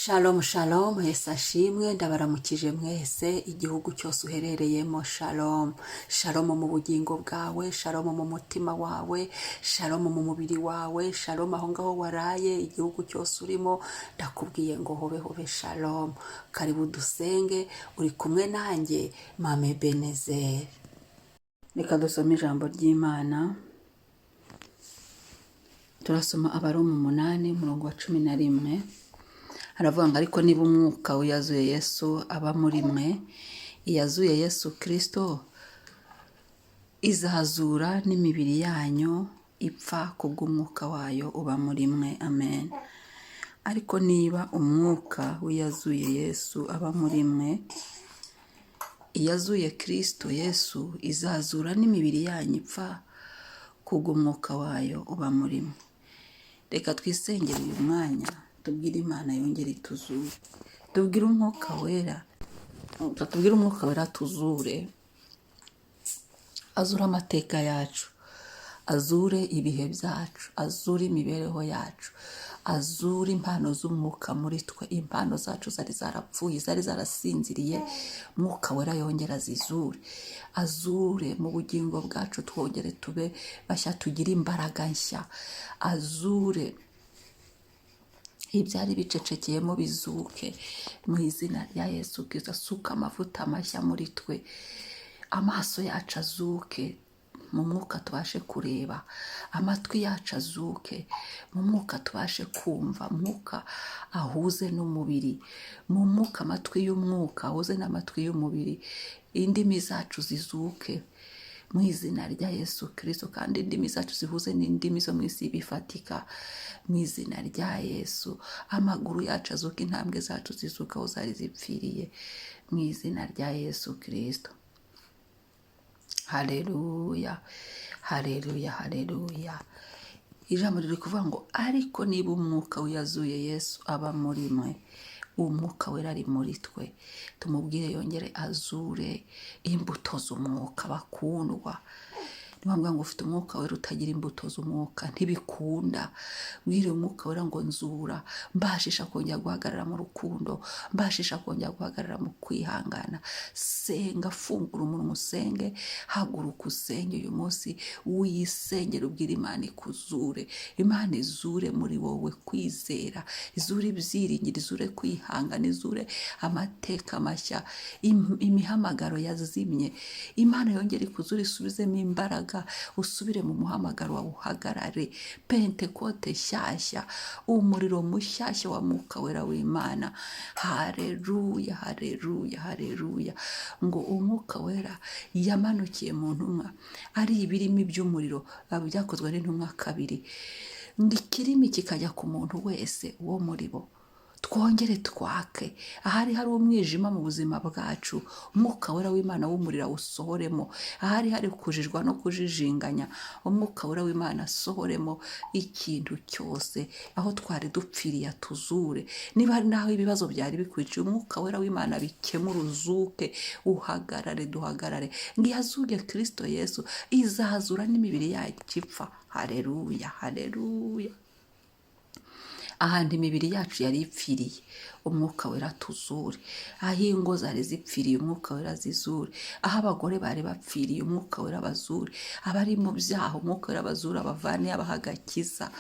Shalom shalom, Yesu ashimwe, ndabaramukije mwese igihugu cyose uherereyemo. Shalom shalom mu bugingo bwawe, shalom mu mutima wawe, shalom mu mubiri wawe, shalom aho ngaho waraye, igihugu cyose urimo ndakubwiye ngo hobe hobe shalom. Karibu dusenge, uri kumwe nanjye Mame Benezeri. Reka dusome ijambo ry'Imana. Turasoma Abaroma 8 umurongo wa 11. Haravuga ngo ariko niba umwuka uyazuye Yesu aba muri mwe, iyazuye Yesu Kristo izahazura n'imibiri yanyu ipfa kubw'umwuka wayo uba muri mwe. Amen. Ariko niba umwuka w'iyazuye Yesu aba muri mwe, iyazuye Kristo Yesu izahazura n'imibiri yanyu ipfa kubw'umwuka wayo uba muri mwe. Reka twisengere uyu mwanya, tubwire Imana yongere ituzure, tubwire umwuka wera tuzure, azure amateka yacu, azure ibihe byacu, azure imibereho yacu, azure impano z'umwuka muri twe. Impano zacu zari zarapfuye, zari zarasinziriye, umwuka wera yongera azizure, azure mu bugingo bwacu, twongere tube bashya, tugire imbaraga nshya, azure ibyari bicecekeyemo bizuke mu izina rya Yesu Kristo. Asuka amavuta mashya muri twe, amaso yacu azuke mu mwuka tubashe kureba, amatwi yacu azuke mu mwuka tubashe kumva, mwuka ahuze n'umubiri, mu mwuka amatwi y'umwuka ahuze n'amatwi y'umubiri, indimi zacu zizuke mu izina rya Yesu Kristo, kandi indimi zacu zihuze n'indimi zo mu isi bifatika mu izina rya Yesu. Amaguru yacu azuka, intambwe zacu zizuka aho zari zipfiriye mu izina rya Yesu Kristo. Haleluya, haleluya, haleluya. Ijambo riri kuvuga ngo ariko niba umwuka uyazuye Yesu aba muri mwe, umwuka wera ari muri twe, tumubwire yongere azure imbuto z'umwuka. Bakundwa, niba ngo ufite umwuka wera utagira imbuto z'umwuka ntibikunda. Bwire umwuka wera ngo nzura, mbashisha kongera guhagarara mu rukundo, mbashisha kongera guhagarara mu kwihangana. Senga, fungura umunwa usenge, haguruka usenge uyu munsi, wisengera ubwira Imana ikuzure. Imana izure muri wowe kwizera, izure ibyiringiro, izure kwihangana, izure amateka mashya, imihamagaro yazimye. Imana yongere ikuzure, isubizemo imbaraga, usubire mu muhamagaro wawe, uhagarare. Pentekote shyashya, umuriro mushyashya wa mwuka wera w'Imana. Haleluya, haleluya, haleluya. Ngo umwuka wera yamanukiye mu ntumwa ari ibirimi by'umuriro, byakozwe n'intumwa 2, ngo ikirimi kikajya ku muntu wese wo muri bo. Twongere twake ahari hari umwijima mu buzima bwacu, umwuka wera w'Imana w'umuriro awusohoremo. Ahari hari kujijwa no kujijinganya, umwuka wera w'Imana asohoremo ikintu cyose. Aho twari dupfiriye atuzure, niba hari naho ibibazo byari bikwiciye, umwuka wera w'Imana bikemura, uzuke, uhagarare, duhagarare. Ngo iyazuye Kristo Yesu izahazura n'imibiri yacu ipfa. Haleluya, haleluya. Ahandi imibiri yacu yari ipfiriye, umwuka wera tuzure. Aho ingo zari zipfiriye, umwuka wera zizure. Aho abagore bari bapfiriye, umwuka wera bazure. Abari mu byaha, umwuka wera bazure, abavane abaha agakiza.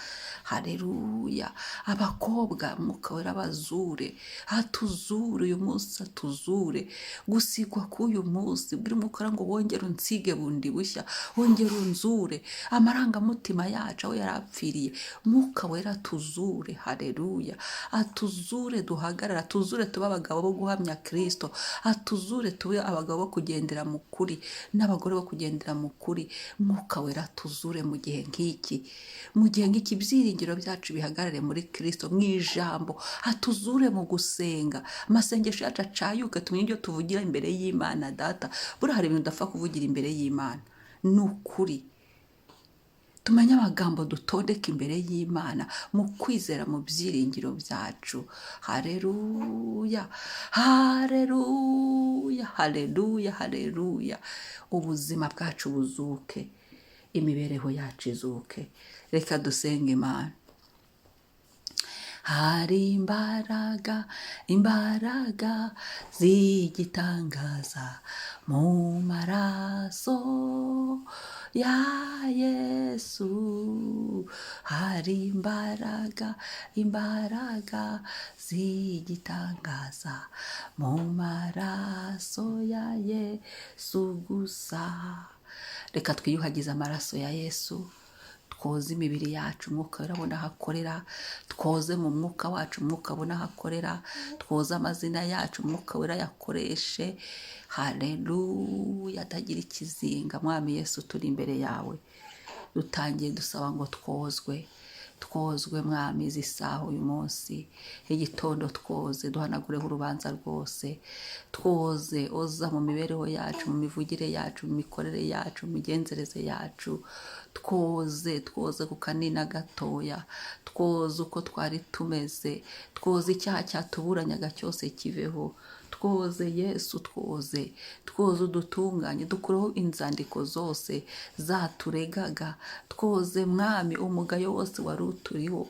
Haleluya. Abakobwa, umwuka wera bazure, atuzure uyu munsi, atuzure. Gusigwa k'uyu munsi, bwira umwuka ngo wongere unsige bundi bushya, wongere unzure amarangamutima yacu aho yari apfiriye. Umwuka wera tuzure. Haleluya. Atuzure, duhagarara, atuzure tube abagabo bo guhamya Kristo, atuzure tube abagabo bo kugendera mu kuri n'abagore bo kugendera mu kuri. Mwuka wera tuzure mu gihe nk'iki, mu gihe nk'iki ibyiringiro byacu bihagarare muri Kristo mu ijambo. Atuzure mu gusenga, amasengesho yacu acayuke, tumenye ibyo tuvugira imbere y'Imana Data. Buriya hari ibintu udapfa kuvugira imbere y'Imana, ni ukuri. Tumenye amagambo dutondeka imbere y'Imana mu kwizera, mu byiringiro byacu. Haleluya, haleluya, haleluya, haleluya. Ubuzima bwacu buzuke, imibereho yacu izuke. Reka dusenge Imana. hari imbaraga z'igitangaza mu maraso ya Yesu, hari imbaraga z'igitangaza mu maraso ya Yesu gusa. Reka twiyuhagize amaraso ya Yesu, twoze imibiri yacu umwuka wera abona aho akorera, twoze mu mwuka wacu umwuka abona aho akorera, twoze amazina yacu umwuka wera yakoreshe. Haleluya, atagira ikizinga. Mwami Yesu, turi imbere yawe, dutangiye dusaba ngo twozwe mwami izi saha uyu munsi, igitondo twoze, duhanagureho urubanza rwose, twoze, oza mu mibereho yacu, mu mivugire yacu, mu mikorere yacu, mu migenzereze yacu, twoze ku kanini gatoya, twoze uko twari tumeze, twoze icyaha cyatuburanyaga cyose kiveho, twoze Yesu, twoze udutunganye, dukureho inzandiko zose zaturegaga, twoze mwami umugayo wose wari uturiho,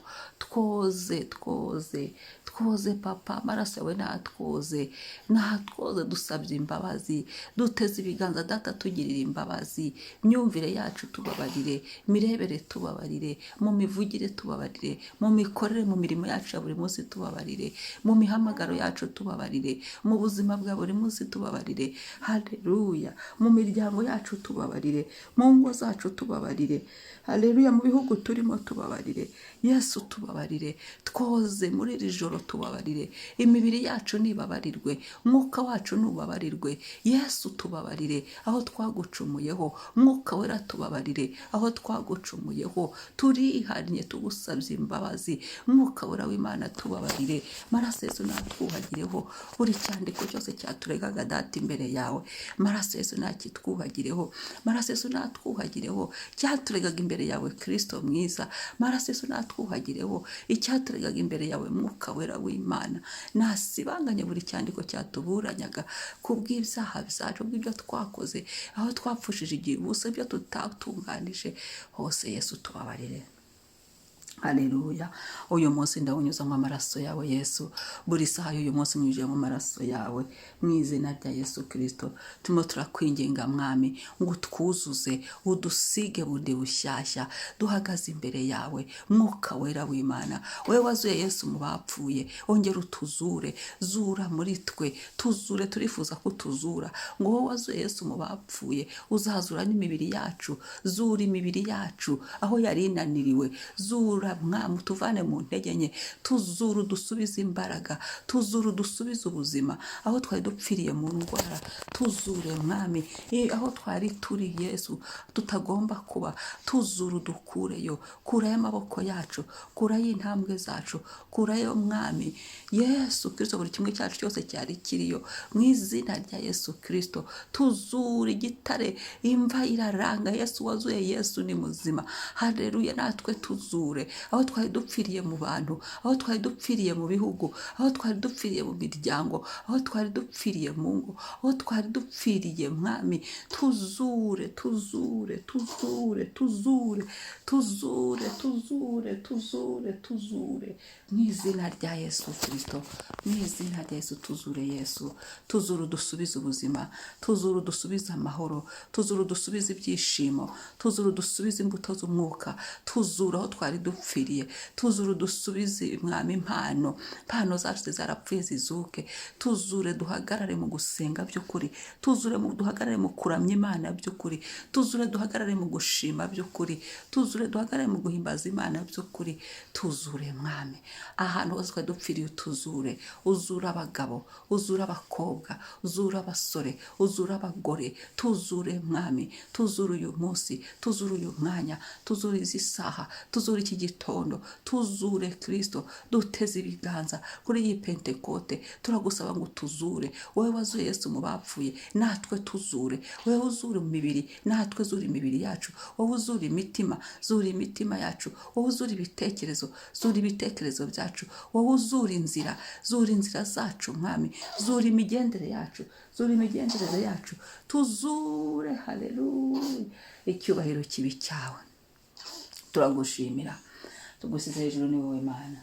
twoze papa, amaraso yawe natwoze dusabye imbabazi, duteze ibiganza data tugirira imbabazi, myumvire yacu tubabarire, mirebere tubabarire, mu mivugire tubabarire, mu mikorere mu mirimo yacu ya buri munsi tubabarire, mu mihamagaro yacu tubabarire, mu buzima bwa buri munsi tubabarire. Haleluya, mu miryango yacu tubabarire, mu ngo zacu tubabarire. Haleluya, mu bihugu turimo tubabarire. Yesu tubabarire, twoze muri iri joro tubabarire, imibiri yacu nibabarirwe, umwuka wacu nubabarirwe. Yesu tubabarire aho twagucumuyeho, mwuka wera tubabarire aho twagucumuyeho, turihannye tugusabye imbabazi, mwuka wera w'Imana tubabarire, maraso Yesu natwuhagireho buri cyandiko cyose cyaturegaga data imbere yawe, maraso Yesu nakitwuhagireho, maraso Yesu natwuhagireho cyaturegaga imbere yawe Kristo mwiza, maraso Yesu natwuhagireho icyaturegaga imbere yawe mwuka wera w'Imana, nasibanganye buri cyandiko cyatuburanyaga kubw'ibyaha byacu, bw'ibyo twakoze, aho twapfushije igihe ubusa, ibyo tutatunganije hose Yesu tubabarire. Haleluya, uyu munsi ndawunyuzamo amaraso yawe Yesu, buri saha y'uyu munsi nyujemo amaraso yawe mu izina rya Yesu Kristo. Turimo turakwinginga mwami ngo twuzuze, udusige bundi bushyashya, duhagaze imbere yawe mwuka wera w'Imana, wewe wazuye Yesu mu bapfuye, ongera utuzure, zura muri twe, tuzure, turifuza kutuzura, ngo wowe wazuye Yesu mu bapfuye uzazura n'imibiri yacu, zura imibiri yacu aho yari inaniriwe, zura mwami tuvane mu ntege nke, tuzuru dusubize imbaraga, tuzuru dusubize ubuzima aho twari dupfiriye mu ndwara, tuzure mwami aho twari turi Yesu tutagomba kuba, tuzuru dukureyo, kurayo amaboko yacu, kurayo intambwe zacu, kurayo mwami Yesu Kristo buri kimwe cyacu cyose cyari kiriyo, mu izina rya Yesu Kristo tuzure igitare, imva iraranga, Yesu wazuye, Yesu ni muzima. Haleluya, natwe tuzure aho twari dupfiriye mu bantu, aho twari dupfiriye mu bihugu, aho twari dupfiriye mu miryango, aho twari dupfiriye mu ngo, aho twari dupfiriye mwami, tuzure mu izina rya Yesu Kristo, mu izina rya Yesu tuzure Yesu, tuzuru dusubize ubuzima, tuzuru dusubize amahoro, tuzuru dusubize ibyishimo, tuzuru dusubize imbuto z'umwuka, tuzuru aho twari dupfiriye, tuzuru dusubize mwami impano zacu zarapfuye zizuke, tuzure duhagarare mu gusenga by'ukuri, tuzure duhagarare mu kuramya Imana by'ukuri, tuzure duhagarare mu gushima by'ukuri, tuzure duhagarare mu guhimbaza Imana by'ukuri, tuzure mwami ahantu hose twari dupfiriye, tuzure, uzura abagabo, uzura abakobwa, uzura abasore, uzura abagore, tuzure mwami, tuzure uyu munsi, tuzure uyu mwanya, tuzure izi saha, tuzure iki gitondo, tuzure Kristo, duteze ibiganza kuri iyi Pentekote, turagusaba ngo tuzure, wowe wazuye Yesu mu bapfuye, natwe tuzure, wowe uzure mu mibiri, natwe zura imibiri yacu, wowe uzura imitima, zura imitima yacu, wowe uzura ibitekerezo, zura ibitekerezo byacu, wowe uzura inzira, zura inzira zacu mwami, zura imigendere yacu, zura imigendereze yacu, tuzure. Haleluya, icyubahiro kibi cyawe, turagushimira, tugusize hejuru ni wowe Mana,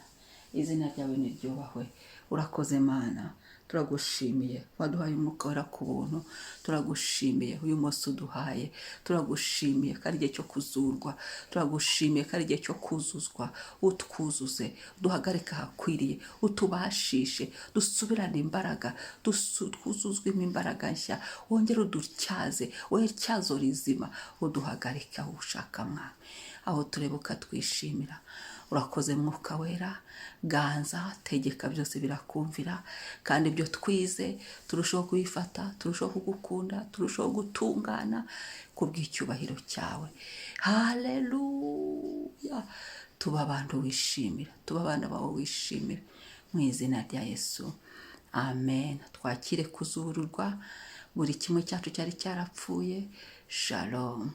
izina ryawe niryubahwe. Urakoze Mana, turagushimiye waduhaye umwuka wera ku buntu, turagushimiye uyu munsi uduhaye, turagushimiye ko ari igihe cyo kuzurwa, turagushimiye ko ari igihe cyo kuzuzwa. Utwuzuze, duhagarike ahakwiriye, utubashishe, dusubirane imbaraga, twuzuzwemo imbaraga nshya, wongere udutyaze, wowe tyazo rizima, uduhagarike aho ushaka Mwami, aho tureba ukatwishimira. Urakoze mwuka wera, ganza, tegeka, byose birakumvira, kandi ibyo twize turushaho kubifata, turushaho kugukunda, turushaho gutungana kubw'icyubahiro cyawe. Haleluya! Tuba abantu wishimira, tuba abana bawe wishimira, mu izina rya Yesu, amen. Twakire kuzururwa, buri kimwe cyacu cyari cyarapfuye. Shalom.